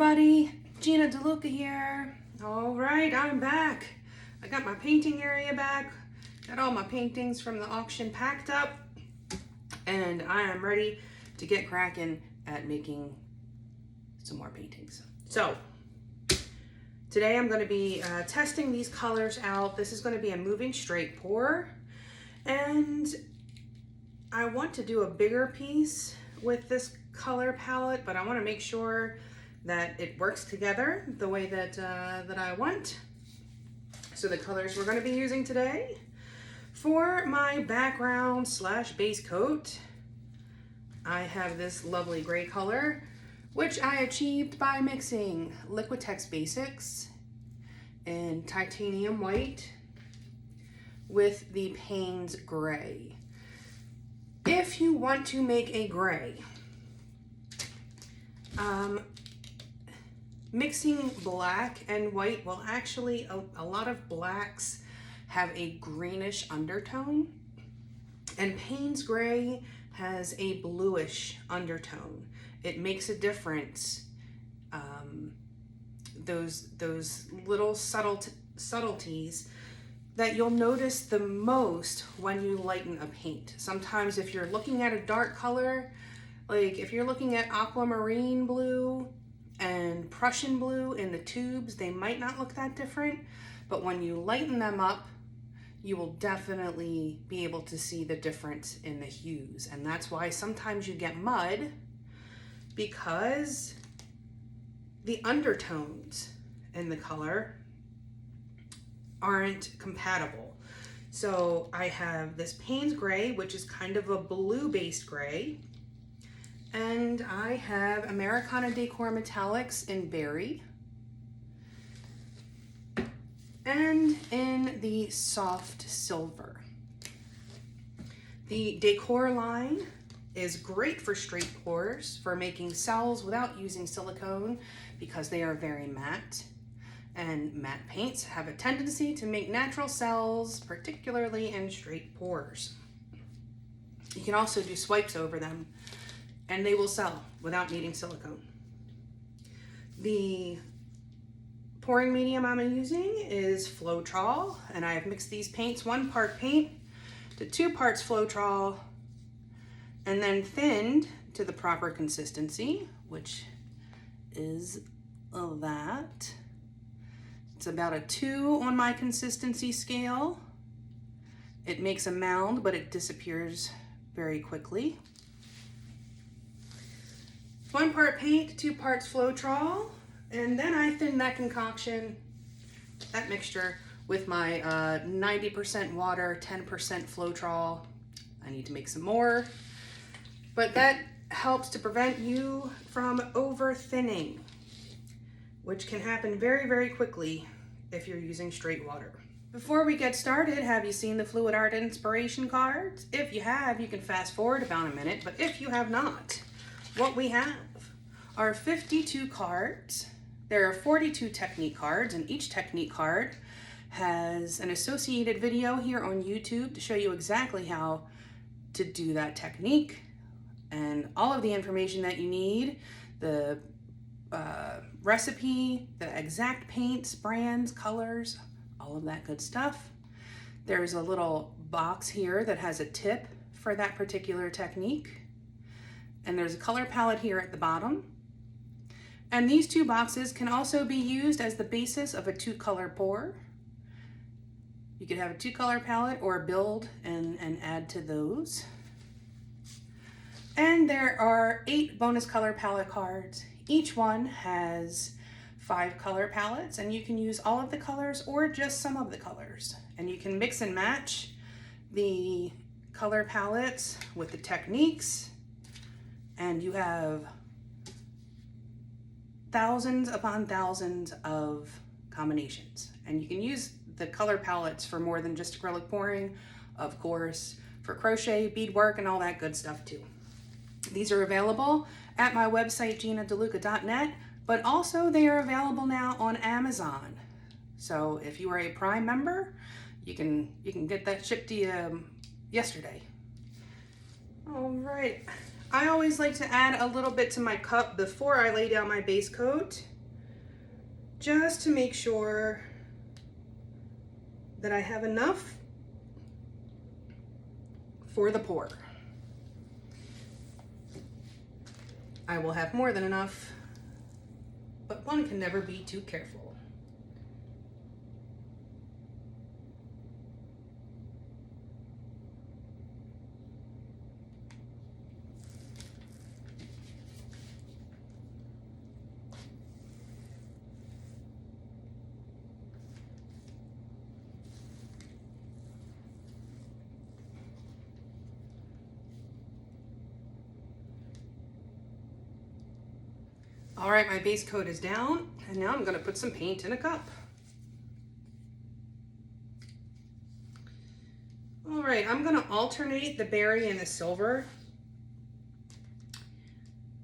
everybody, Gina DeLuca here. All right, I'm back. I got my painting area back, got all my paintings from the auction packed up, and I am ready to get cracking at making some more paintings. So today I'm going to be testing these colors out. This is going to be a moving straight pour, and I want to do a bigger piece with this color palette, but I want to make sure that it works together the way that that I want. So the colors we're going to be using today for my background slash base coat, I have this lovely gray color, which I achieved by mixing Liquitex Basics in Titanium White with the Payne's gray. If you want to make a gray, mixing black and white, well, actually a lot of blacks have a greenish undertone, and Payne's gray has a bluish undertone. It makes a difference. Those little subtleties that you'll notice the most when you lighten a paint. Sometimes if you're looking at a dark color, like if you're looking at aquamarine blue and Prussian blue in the tubes, they might not look that different, but when you lighten them up, you will definitely be able to see the difference in the hues. And that's why sometimes you get mud, because the undertones in the color aren't compatible. So I have this Payne's gray, which is kind of a blue-based gray, and I have Americana Decor Metallics in berry, and in the soft silver. The Decoart line is great for straight pours, for making cells without using silicone, because they are very matte. And matte paints have a tendency to make natural cells, particularly in straight pours. You can also do swipes over them, and they will sell without needing silicone. The pouring medium I'm using is Floetrol, and I have mixed these paints 1 part paint to 2 parts Floetrol, and then thinned to the proper consistency, which is that. It's about a 2 on my consistency scale. It makes a mound, but it disappears very quickly. 1 part paint, 2 parts Floetrol, and then I thin that concoction, that mixture, with my 90% water, 10% Floetrol. I need to make some more, but that helps to prevent you from over thinning, which can happen very, very quickly if you're using straight water. Before we get started, have you seen the Fluid Art inspiration cards? If you have, you can fast forward about a minute, but if you have not, what we have are 52 cards. There are 42 technique cards, and each technique card has an associated video here on YouTube to show you exactly how to do that technique, and all of the information that you need, the recipe, the exact paints, brands, colors, all of that good stuff. There's a little box here that has a tip for that particular technique, and there's a color palette here at the bottom. And these 2 boxes can also be used as the basis of a 2-color pour. You could have a 2-color palette or build and add to those. And there are 8 bonus color palette cards. Each one has 5 color palettes, and you can use all of the colors or just some of the colors. And you can mix and match the color palettes with the techniques, and you have thousands upon thousands of combinations. And you can use the color palettes for more than just acrylic pouring, of course, for crochet, beadwork, and all that good stuff too. These are available at my website, ginadeluca.net, but also they are available now on Amazon. So if you are a Prime member, you can get that shipped to you yesterday. All right, I always like to add a little bit to my cup before I lay down my base coat, just to make sure that I have enough for the pour. I will have more than enough, but one can never be too careful. All right, my base coat is down, and now I'm gonna put some paint in a cup. All right, I'm gonna alternate the berry and the silver,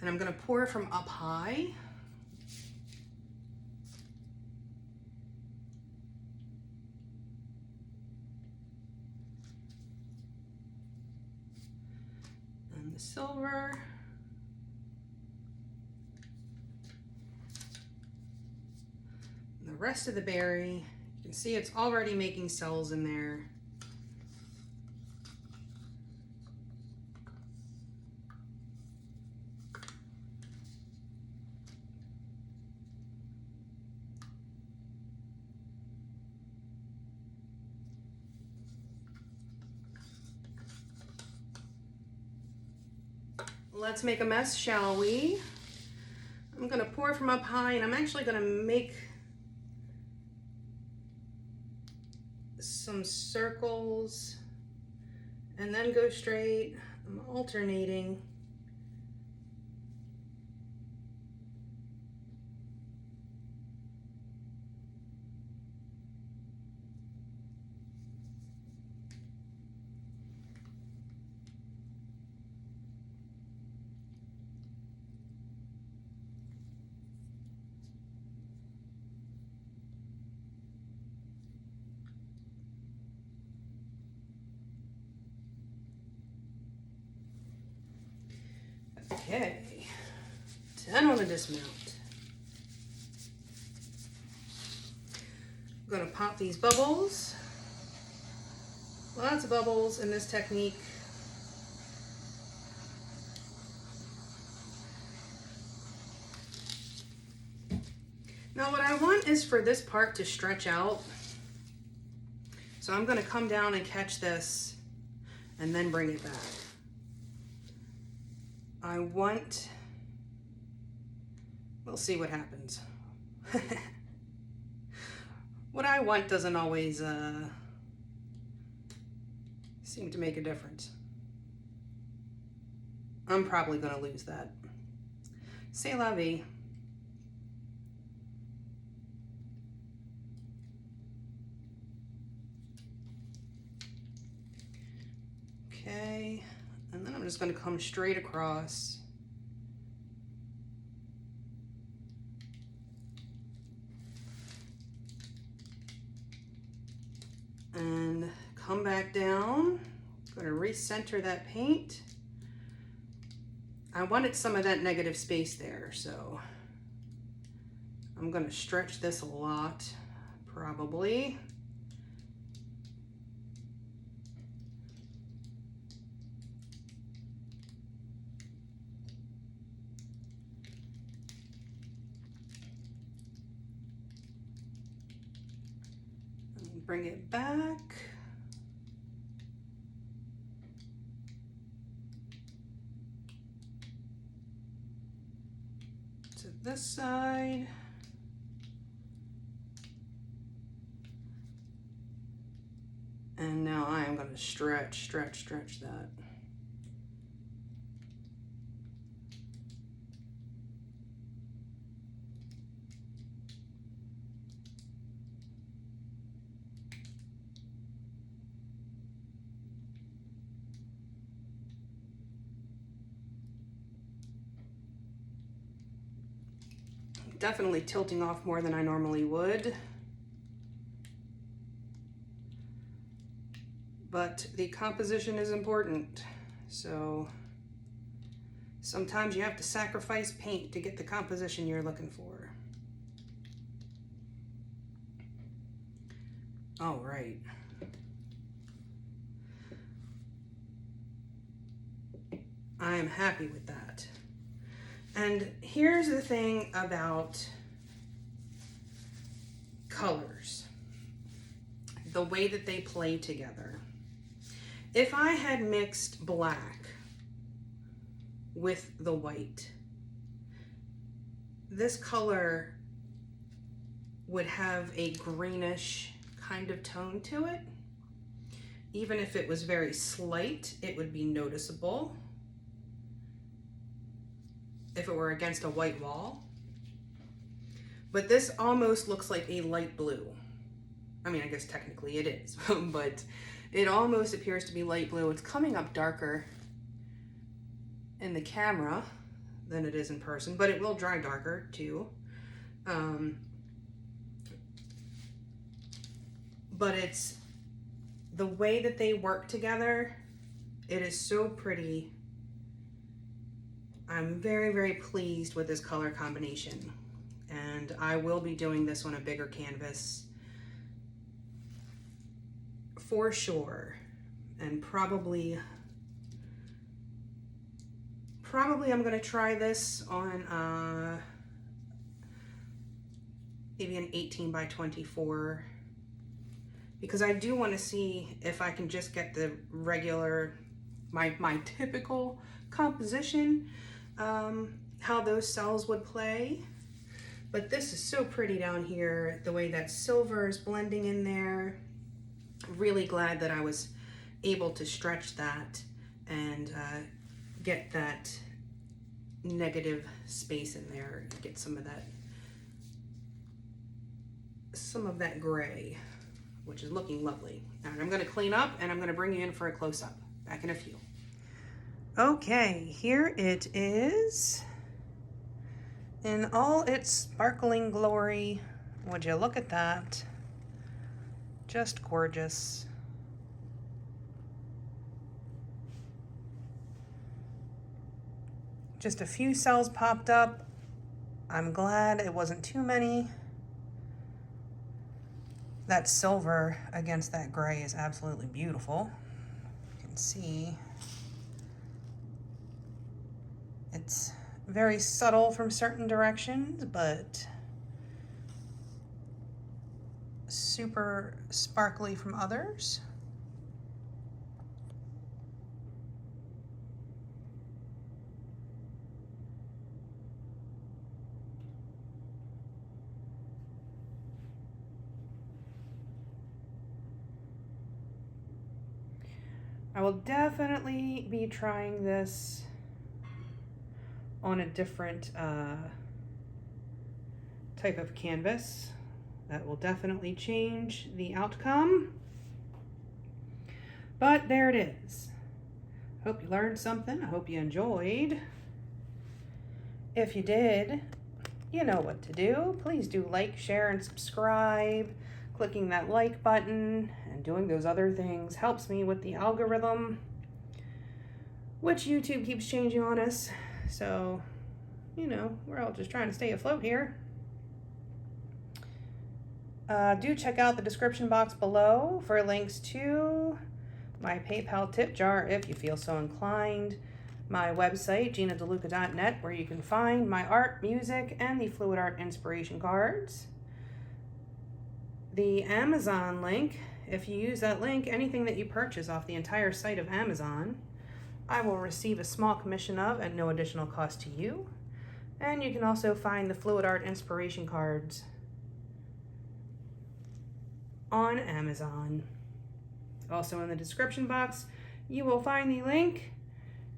and I'm gonna pour from up high. And the silver. The rest of the berry, you can see it's already making cells in there. Let's make a mess, shall we? I'm gonna pour from up high, and I'm actually gonna make some circles and then go straight. I'm alternating. Okay, 10 on the dismount. I'm gonna pop these bubbles. Lots of bubbles in this technique. Now what I want is for this part to stretch out. So I'm gonna come down and catch this and then bring it back. We'll see what happens. What I want doesn't always seem to make a difference. I'm probably gonna lose that. C'est la vie. Okay, and then I'm just gonna come straight across. And come back down. I'm gonna recenter that paint. I wanted some of that negative space there, so I'm gonna stretch this a lot, probably. Bring it back. To this side. And now I am going to stretch that. Definitely tilting off more than I normally would. But the composition is important. So Sometimes you have to sacrifice paint to get the composition you're looking for. All right. I am happy with that. And here's the thing about colors, the way that they play together. If I had mixed black with the white, this color would have a greenish kind of tone to it. Even if it was very slight, it would be noticeable if it were against a white wall. But this almost looks like a light blue. I mean, I guess technically it is, but it almost appears to be light blue. It's coming up darker in the camera than it is in person, but it will dry darker too. But it's the way that they work together. It is so pretty. I'm very, very pleased with this color combination. And I will be doing this on a bigger canvas for sure. And probably I'm gonna try this on maybe an 18 by 24, because I do want to see if I can just get the regular, my typical composition, how those cells would play. But this is so pretty down here, the way that silver is blending in there. Really glad that I was able to stretch that and get that negative space in there, get some of that gray, which is looking lovely. All right, I'm gonna clean up and I'm gonna bring you in for a close-up. Back in a few. Okay, here it is in all its sparkling glory. Would you look at that? Just gorgeous. Just a few cells popped up. I'm glad it wasn't too many. That silver against that gray is absolutely beautiful. You can see it's very subtle from certain directions, but super sparkly from others. I will definitely be trying this on a different type of canvas. That will definitely change the outcome. But there it is. Hope you learned something. I hope you enjoyed. If you did, you know what to do. Please do like, share, and subscribe. Clicking that like button and doing those other things helps me with the algorithm, which YouTube keeps changing on us. So, you know, we're all just trying to stay afloat here. Do check out the description box below for links to my PayPal tip jar if you feel so inclined, my website, GinaDeLuca.net, where you can find my art, music, and the fluid art inspiration cards. The Amazon link, if you use that link, anything that you purchase off the entire site of Amazon, I will receive a small commission of at no additional cost to you. And you can also find the fluid art inspiration cards on Amazon. Also in the description box, you will find the link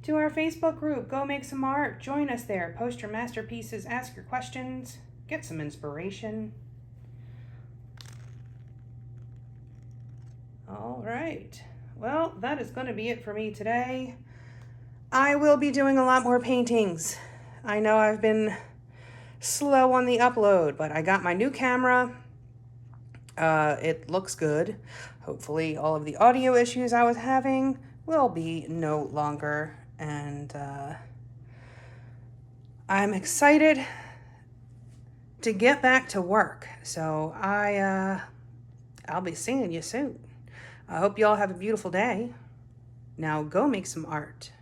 to our Facebook group. Go make some art, join us there, post your masterpieces, ask your questions, get some inspiration. All right, well, that is going to be it for me today. I will be doing a lot more paintings. I know I've been slow on the upload, but I got my new camera. It looks good. Hopefully all of the audio issues I was having will be no longer. And I'm excited to get back to work. So I'll be seeing you soon. I hope you all have a beautiful day. Now go make some art.